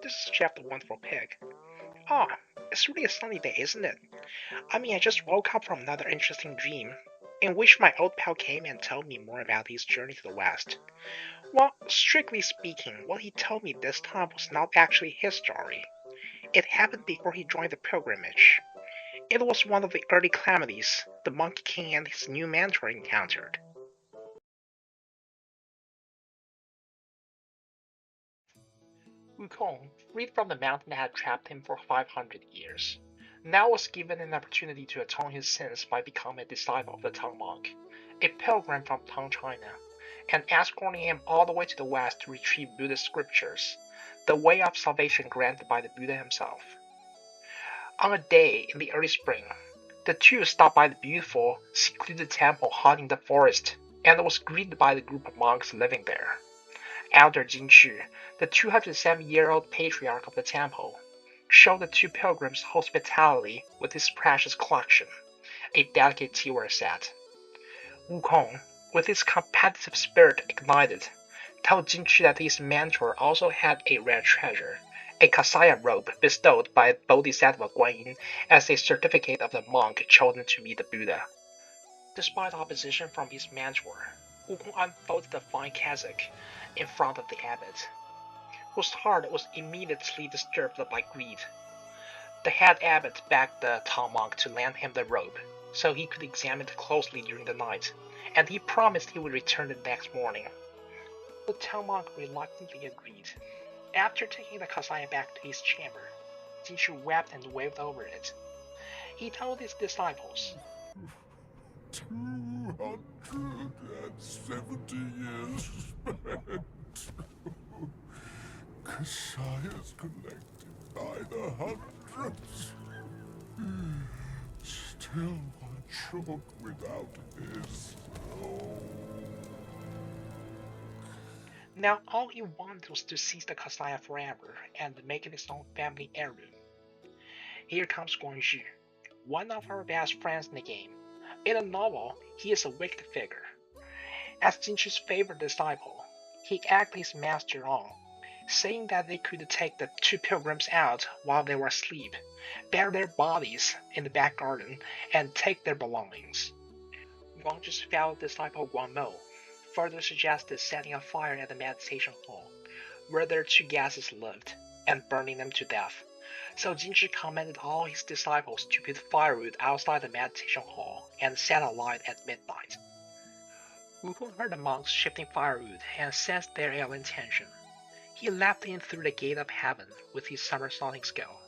This is chapter 1 for Pig. Ah, it's really a sunny day, isn't it? I mean, I just woke up from another interesting dream, in which my old pal came and told me more about his journey to the West. Well, strictly speaking, what he told me this time was not actually his story. It happened before he joined the pilgrimage. It was one of the early calamities the Monkey King and his new mentor encountered. Wukong, freed from the mountain that had trapped him for 500 years, now was given an opportunity to atone his sins by becoming a disciple of the Tang monk, a pilgrim from Tang China, and escorting him all the way to the west to retrieve Buddhist scriptures, the way of salvation granted by the Buddha himself. On a day in the early spring, the two stopped by the beautiful, secluded temple hiding in the forest, and was greeted by the group of monks living there. Elder Jinchi, the 207-year-old patriarch of the temple, showed the two pilgrims hospitality with his precious collection, a delicate teaware set. Wukong, with his competitive spirit ignited, told Jinchi that his mentor also had a rare treasure, a Kasaya robe bestowed by Bodhisattva Guanyin as a certificate of the monk chosen to meet the Buddha. Despite opposition from his mentor, Wukong unfolded the fine cassock in front of the abbot, whose heart was immediately disturbed by greed. The head abbot begged the Tang monk to lend him the robe, so he could examine it closely during the night, and he promised he would return the next morning. The Tang monk reluctantly agreed. After taking the Kasaya back to his chamber, Jinchi wept and wailed over it. He told his disciples, 270 years spent. Cassius collected by the hundreds. Still one short without his soul. now all he wanted was to seize the Kasaya forever and make it his own family heirloom. Here comes Guangxu, one of our best friends in the game. In the novel, he is a wicked figure. As Jinchi's favorite disciple, he egged his master on, saying that they could take the two pilgrims out while they were asleep, bury their bodies in the back garden, and take their belongings. Guangzhu's fellow disciple Guangmo further suggested setting a fire at the meditation hall, where their two guests lived, and burning them to death. So Jinchi commanded all his disciples to put firewood outside the meditation hall and set a light at midnight. Wukong heard the monks shifting firewood and sensed their ill intention. He leapt in through the gate of heaven with his somersaulting skill,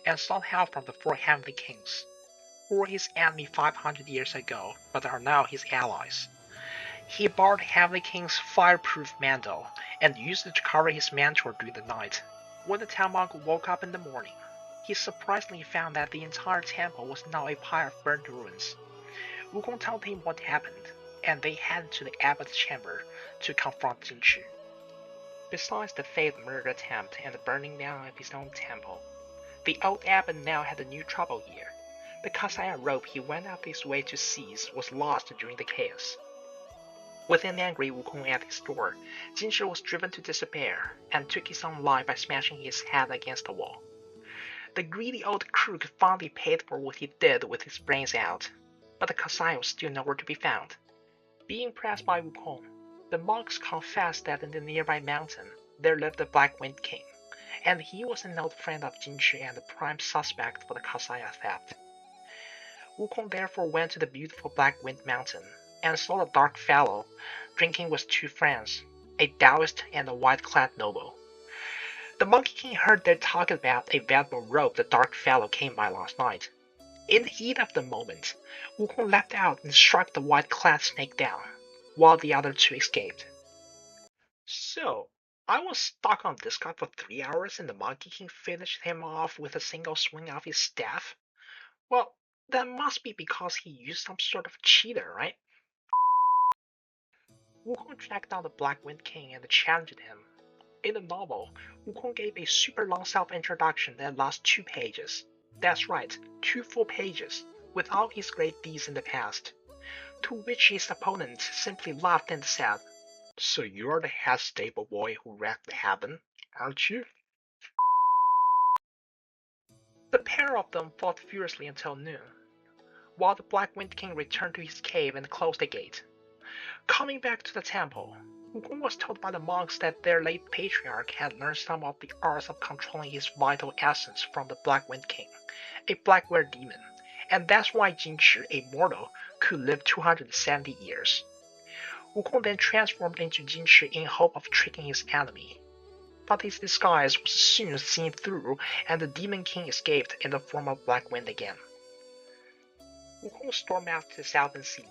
and sought help from the four heavenly kings, who were his enemy 500 years ago but are now his allies. He borrowed Heavenly King's fireproof mantle and used it to cover his mentor during the night. When the town monk woke up in the morning, he surprisingly found that the entire temple was now a pile of burnt ruins. Wukong told him what happened, and they headed to the abbot's chamber to confront Jinchi. Besides the failed murder attempt and the burning down of his own temple, the old abbot now had a new trouble here. The Kasaya robe he went out his way to seize was lost during the chaos. With an angry Wukong at his door, Jinchi was driven to despair and took his own life by smashing his head against the wall. The greedy old crook finally paid for what he did with his brains out, but the Kasai was still nowhere to be found. Being pressed by Wukong, the monks confessed that in the nearby mountain there lived the Black Wind King, and he was an old friend of Jinchi and the prime suspect for the Kasaya theft. Wukong therefore went to the beautiful Black Wind Mountain and saw the dark fellow drinking with two friends, a Taoist and a white-clad noble. The Monkey King heard them talk about a valuable robe the dark fellow came by last night. In the heat of the moment, Wukong leapt out and struck the white-clad snake down, while the other two escaped. So, I was stuck on this guy for 3 hours and the Monkey King finished him off with a single swing of his staff? Well, that must be because he used some sort of cheater, right? Wukong tracked down the Black Wind King and challenged him. In the novel, Wukong gave a super long self-introduction that lasts 2 pages. That's right, 2 full pages, with all his great deeds in the past. To which his opponent simply laughed and said, "So you're the head stable boy who wrecked heaven, aren't you?" pair of them fought fiercely until noon, while the Black Wind King returned to his cave and closed the gate. Coming back to the temple, Wukong was told by the monks that their late patriarch had learned some of the arts of controlling his vital essence from the Black Wind King, a black were demon, and that's why Jinchi, a mortal, could live 270 years. Wukong then transformed into Jinchi in hope of tricking his enemy. But his disguise was soon seen through, and the Demon King escaped in the form of Black Wind again. Wukong stormed out to the Southern Sea,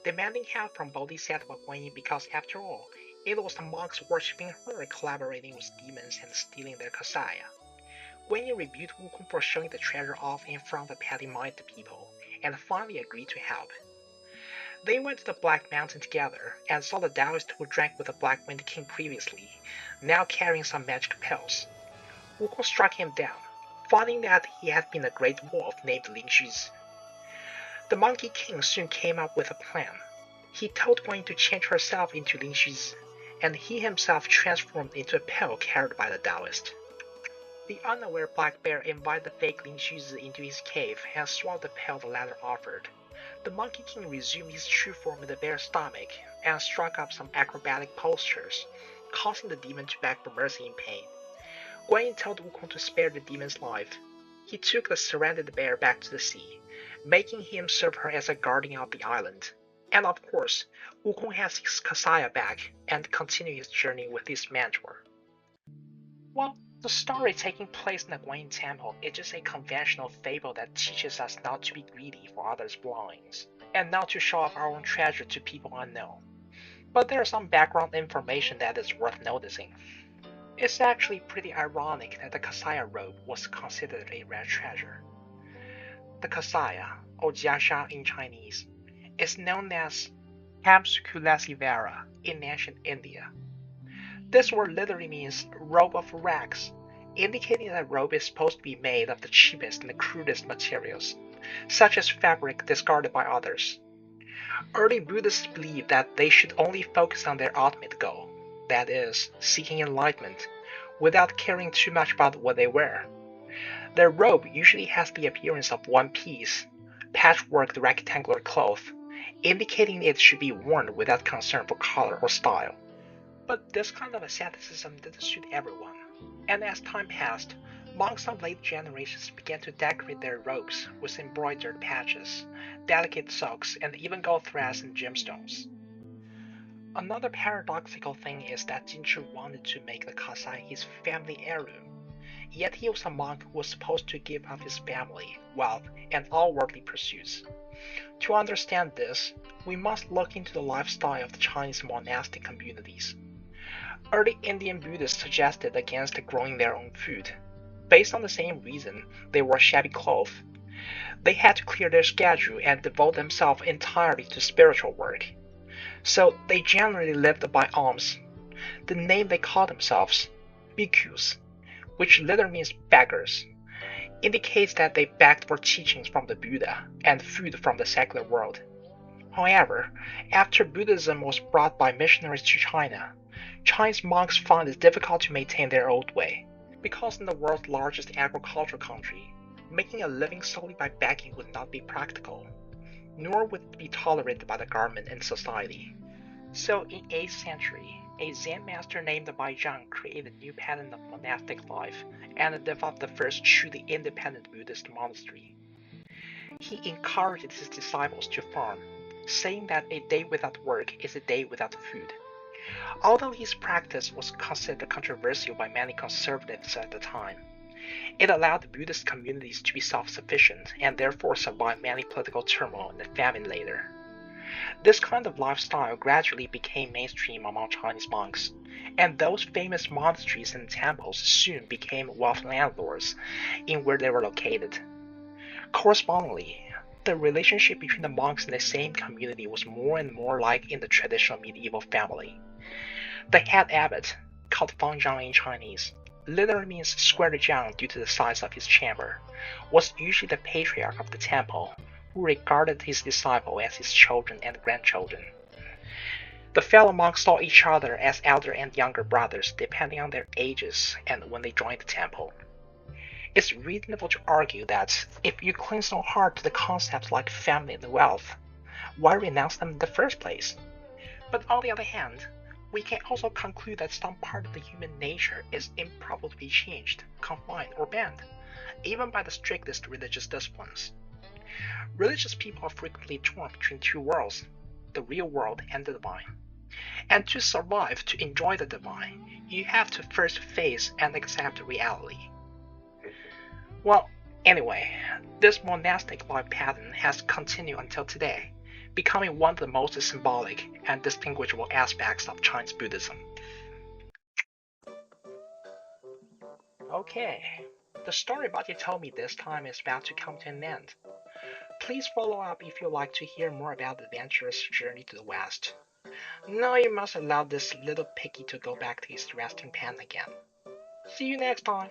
demanding help from Bodhisattva Guanyin because, after all, it was the monks worshipping her collaborating with demons and stealing their kasaya. Guanyin rebuked Wukong for showing the treasure off in front of petty-minded people, and finally agreed to help. They went to the Black Mountain together, and saw the Taoist who drank with the Black Wind King previously, now carrying some magic pills. Wukong struck him down, finding that he had been a great wolf named Ling Xuzi. The Monkey King soon came up with a plan. He told Guanyin to change herself into Ling Xuzi, and he himself transformed into a pill carried by the Taoist. The unaware Black Bear invited the fake Ling Xuzi into his cave and swallowed the pill the latter offered. The Monkey King resumed his true form in the bear's stomach and struck up some acrobatic postures, causing the demon to beg for mercy in pain. Guanyin told Wukong to spare the demon's life. He took the surrendered bear back to the sea, making him serve her as a guardian of the island. And of course, Wukong has his kasaya back and continued his journey with his mentor. Well, the story taking place in the Guanyin Temple is just a conventional fable that teaches us not to be greedy for others' belongings, and not to show off our own treasure to people unknown. But there is some background information that is worth noticing. It's actually pretty ironic that the kasaya robe was considered a rare treasure. The kasaya, or jiasha in Chinese, is known as Kamsukulasivara in ancient India. This word literally means robe of rags, indicating that a robe is supposed to be made of the cheapest and the crudest materials, such as fabric discarded by others. Early Buddhists believed that they should only focus on their ultimate goal, that is, seeking enlightenment, without caring too much about what they wear. Their robe usually has the appearance of one piece, patchworked rectangular cloth, indicating it should be worn without concern for color or style. But this kind of asceticism didn't suit everyone, and as time passed, monks of late generations began to decorate their robes with embroidered patches, delicate silks, and even gold threads and gemstones. Another paradoxical thing is that Jinchi wanted to make the kasai his family heirloom, yet he was a monk who was supposed to give up his family, wealth, and all worldly pursuits. To understand this, we must look into the lifestyle of the Chinese monastic communities. Early Indian Buddhists suggested against growing their own food. Based on the same reason, they wore shabby clothes. They had to clear their schedule and devote themselves entirely to spiritual work. So they generally lived by alms. The name they called themselves, bhikkhus, which literally means beggars, indicates that they begged for teachings from the Buddha and food from the secular world. However, after Buddhism was brought by missionaries to China, Chinese monks found it difficult to maintain their old way, because in the world's largest agricultural country, making a living solely by begging would not be practical, nor would it be tolerated by the government and society. So in 8th century, a Zen master named Baizhang created a new pattern of monastic life and developed the first truly independent Buddhist monastery. He encouraged his disciples to farm, saying that a day without work is a day without food. Although his practice was considered controversial by many conservatives at the time, it allowed the Buddhist communities to be self-sufficient and therefore survive many political turmoil and famine later. This kind of lifestyle gradually became mainstream among Chinese monks, and those famous monasteries and temples soon became wealthy landlords in where they were located. Correspondingly, the relationship between the monks in the same community was more and more like in the traditional medieval family. The head abbot, called Fangzhang in Chinese, literally means square jiang due to the size of his chamber, was usually the patriarch of the temple, who regarded his disciples as his children and grandchildren. The fellow monks saw each other as elder and younger brothers depending on their ages and when they joined the temple. It's reasonable to argue that if you cling so hard to the concepts like family and wealth, why renounce them in the first place? But on the other hand, we can also conclude that some part of the human nature is improbable to be changed, confined, or banned, even by the strictest religious disciplines. Religious people are frequently torn between two worlds, the real world and the divine. And to survive, to enjoy the divine, you have to first face and accept reality. Well, anyway, this monastic life pattern has continued until today, becoming one of the most symbolic and distinguishable aspects of Chinese Buddhism. Okay, the story about you told me this time is about to come to an end. Please follow up if you'd like to hear more about the adventurous journey to the West. Now you must allow this little piggy to go back to his resting pen again. See you next time!